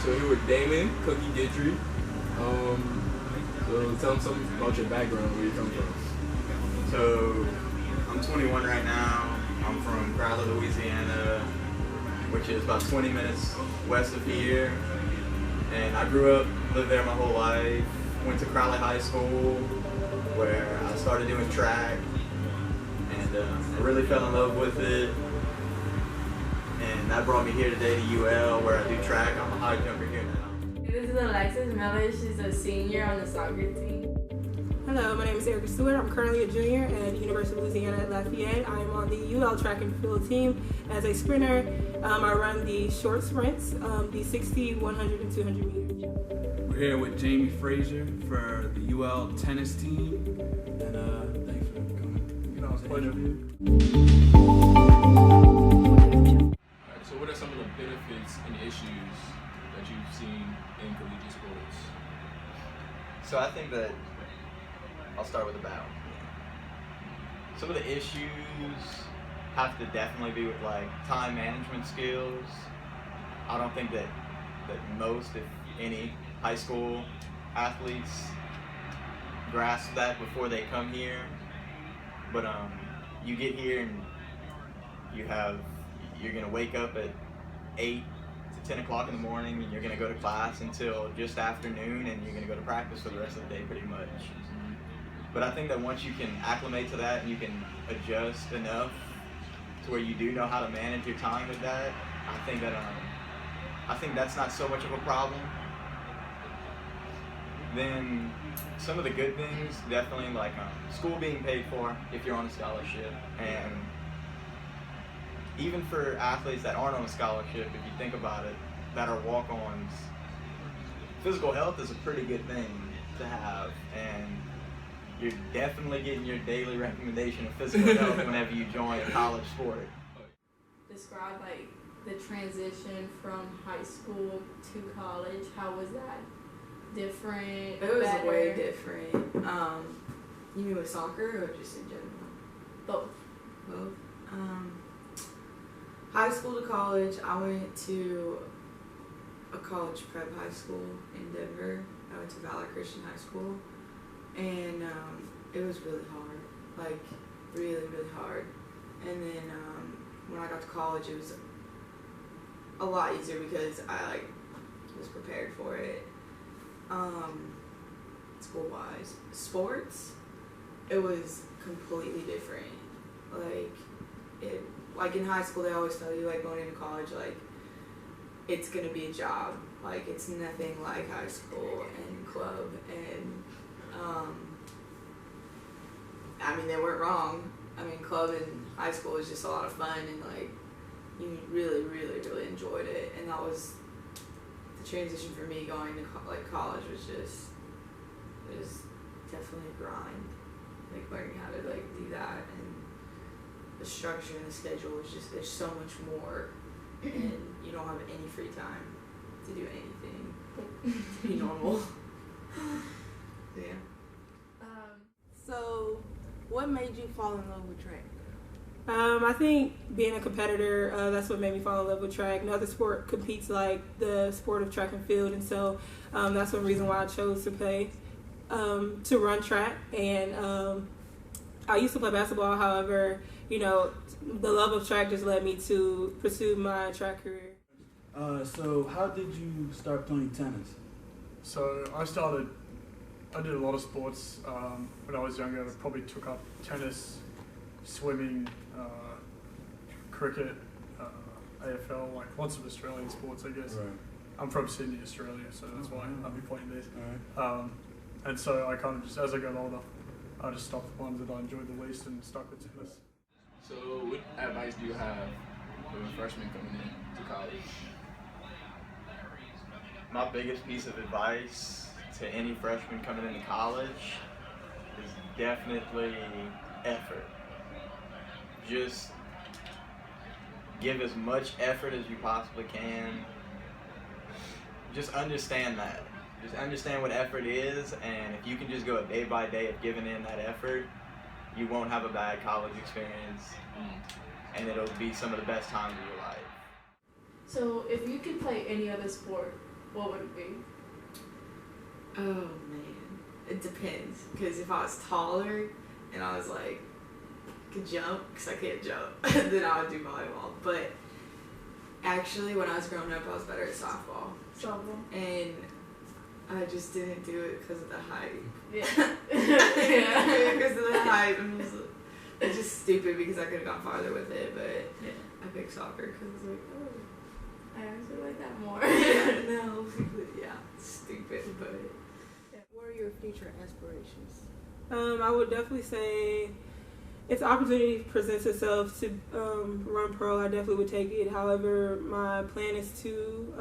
So here with Damon, Cookie Gidry. So tell them something about your background, where you come from. So I'm 21 right now. I'm from Crowley, Louisiana, which is about 20 minutes west of here. And I grew up, lived there my whole life. Went to Crowley High School, where I started doing track, and I really fell in love with it. And that brought me here today to UL, where I do track. I'm a high jumper here now. This is Alexis Miller. She's a senior on the soccer team. Hello, my name is Erica Stewart. I'm currently a junior at University of Louisiana at Lafayette. I am on the UL track and field team as a sprinter. I run the short sprints, the 60, 100, and 200 meters. We're here with Jamie Frazier for the UL tennis team, and thanks for coming. You know, it's a pleasure. Alright, so what are some of the benefits and issues that you've seen in collegiate sports? So I think that I'll start with the bad one. Some of the issues have to definitely be with like time management skills. I don't think that most, if any, high school athletes grasp that before they come here. But you get here and you're gonna wake up at 8 to 10 o'clock in the morning, and you're gonna go to class until just afternoon, and you're gonna go to practice for the rest of the day pretty much. But I think that once you can acclimate to that and you can adjust enough to where you do know how to manage your time with that, I think that's not so much of a problem. Then some of the good things, definitely like school being paid for if you're on a scholarship, and even for athletes that aren't on a scholarship, if you think about it, that are walk-ons, physical health is a pretty good thing to have, and you're definitely getting your daily recommendation of physical health whenever you join a college sport. Describe like the transition from high school to college. How was that? Different? It was better? way different. You mean with soccer or just in general? Both. Both. High school to college, I went to a college prep high school in Denver. I went to Valor Christian High School, and it was really hard, like really, really hard. And then when I got to college, it was a lot easier because I was prepared for it. School-wise, sports, it was completely different. Like in high school, they always tell you like going into college, like it's gonna be a job. Like it's nothing like high school and club, and I mean they weren't wrong. I mean club and high school was just a lot of fun, and like you really, really, really enjoyed it. And that was the transition for me going to college was definitely a grind. Like learning how to like do that, and the structure and the schedule was just, there's so much more, and you don't have any free time to do anything to be normal. Yeah. So, what made you fall in love with track? I think being a competitor, that's what made me fall in love with track. No other sport competes like the sport of track and field, and so that's one reason why I chose to run track. And I used to play basketball, however, you know, the love of track just led me to pursue my track career. So how did you start playing tennis? So I did a lot of sports when I was younger. I probably took up tennis, swimming, cricket, AFL, like lots of Australian sports, I guess. Right. I'm from Sydney, Australia, so that's why I'll be playing these. All right. And so I kind of just, as I got older, I just stopped the ones that I enjoyed the least and stuck with tennis. So what advice do you have for a freshman coming in to college? My biggest piece of advice to any freshman coming into college is definitely effort. Just give as much effort as you possibly can. Just understand that. Just understand what effort is, and if you can just go a day by day of giving in that effort, you won't have a bad college experience, and it'll be some of the best times of your life. So if you could play any other sport, what would it be? Oh man, it depends. Because if I was taller and I was like could jump, because I can't jump, then I would do volleyball. But actually, when I was growing up, I was better at softball, Softball. and I just didn't do it because of the height. Yeah. Yeah. Because of the height. It's just stupid because I could have gone farther with it, but Yeah. I picked soccer because I was like, oh. I actually like that more. Yeah, no, yeah, stupid, but. What are your future aspirations? I would definitely say if the opportunity presents itself to run pro, I definitely would take it. However, my plan is to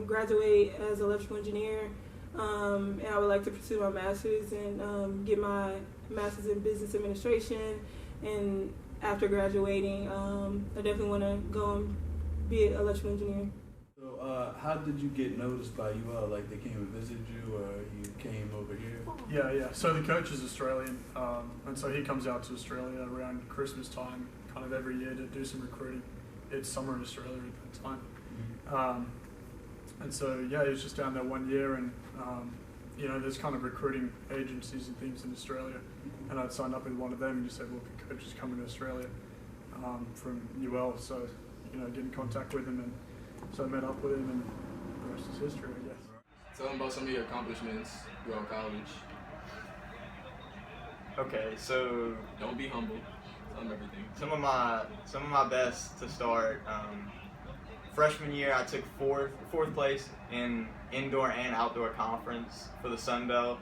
graduate as an electrical engineer, and I would like to pursue my master's and get my master's in business administration. And after graduating, I definitely want to go and be an electrical engineer. So, how did you get noticed by UL? Like, they came and visited you, or you came over here? Yeah. So the coach is Australian, and so he comes out to Australia around Christmas time, kind of every year to do some recruiting. It's summer in Australia at that time. And so, yeah, he was just down there 1 year, and, there's kind of recruiting agencies and things in Australia. And I'd signed up with one of them and just said, look, the coach is coming to Australia from UL. So, get in contact with him, and so I met up with him, and the rest is history, I guess. Tell them about some of your accomplishments throughout college. Okay, so Don't be humble. Tell them everything. some of my best to start. Freshman year, I took fourth place in indoor and outdoor conference for the Sun Belt,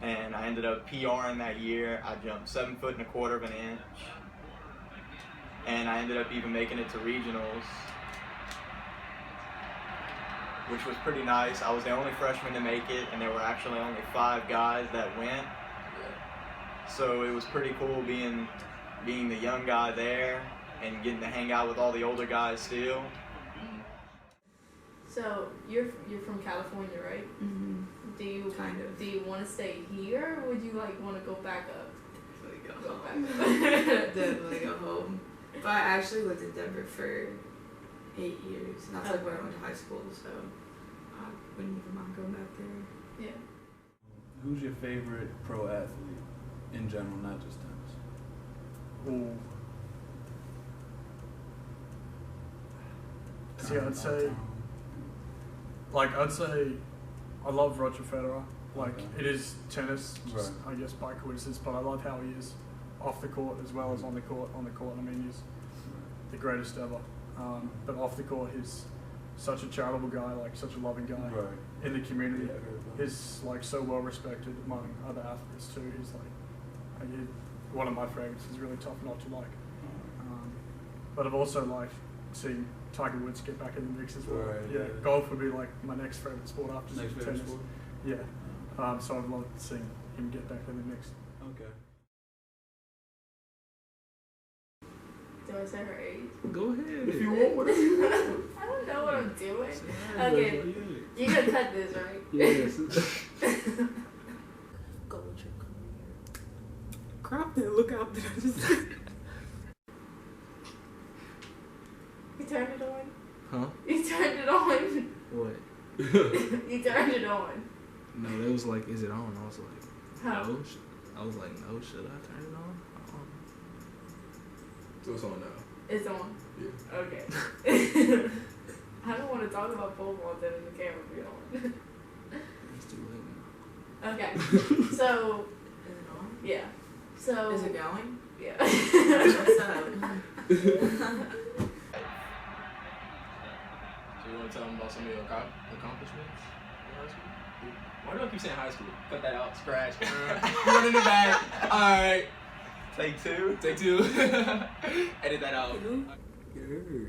and I ended up PRing that year. I jumped 7 foot and a quarter of an inch, and I ended up even making it to regionals, which was pretty nice. I was the only freshman to make it, and there were actually only 5 guys that went. So it was pretty cool being the young guy there and getting to hang out with all the older guys still. So you're from California, right? Mm-hmm. Do you Kind of. Do you want to stay here, or would you want to go back up? Go back. Definitely go home. But I actually lived in Denver for 8 years, and that's like where I went to high school, so I wouldn't even mind going back there. Yeah. Who's your favorite pro athlete in general, not just tennis? Ooh. See, I'd say I love Roger Federer. Okay. It is tennis, just, Right. I guess by coincidence, but I love how he is off the court as well as on the court. On the court, I mean, he's the greatest ever. But off the court, he's such a charitable guy, such a loving guy Right. in the community. Yeah, I heard about He's so well respected among other athletes too. He's one of my favorites. He's really tough not to like. But I've also seen Tiger Woods get back in the mix as well. Right, Yeah, yeah. golf would be my next favorite sport after Next favorite tennis. sport? Yeah. So I've loved seeing him get back in the mix. Okay. Do I say her age? Go ahead. If you want, whatever you want. I don't know what I'm doing. Yeah, Okay. yeah. You're gonna cut this, right? Yes. Go with your career. Crop that, look out. Did I just You turned it on. Huh? You turned it on. What? You turned it on. No, they was like, is it on? I was like, How? no. I was like, no, should I turn it on? So it's on now. It's on. Yeah. Okay. I don't want to talk about football then in the camera be on. It's too late now. Okay. So Is it on? yeah. So Is it going? yeah. What's up? So you want to tell them about some of your accomplishments in high school? Why do I keep saying high school? Cut that out. Scratch. Run in the back. All right. Take 2. Take 2. Edit that out.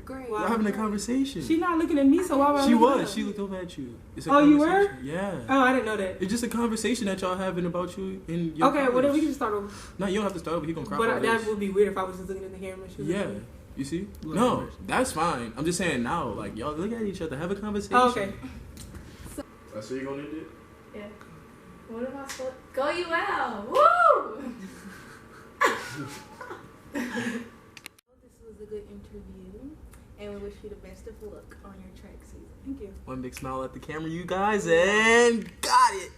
Great. Y'all having a conversation. She not looking at me, so why would I She look at was. her? She looked over at you. It's a Oh, you were? conversation. Yeah. Oh, I didn't know that. It's just a conversation that y'all having about you in your Okay, college. well then we can just start over. No, you don't have to start over. He gonna crop But all that this. would be weird if I was just looking in the camera. She was Yeah. looking at me. You see? Look No, first. that's fine. I'm just saying now, y'all look at each other, have a conversation. Oh, okay. So you gonna end it? Yeah. What am I supposed? Go UL! Woo! This was a good interview, and we wish you the best of luck on your track season. Thank you. One big smile at the camera, you guys, and got it.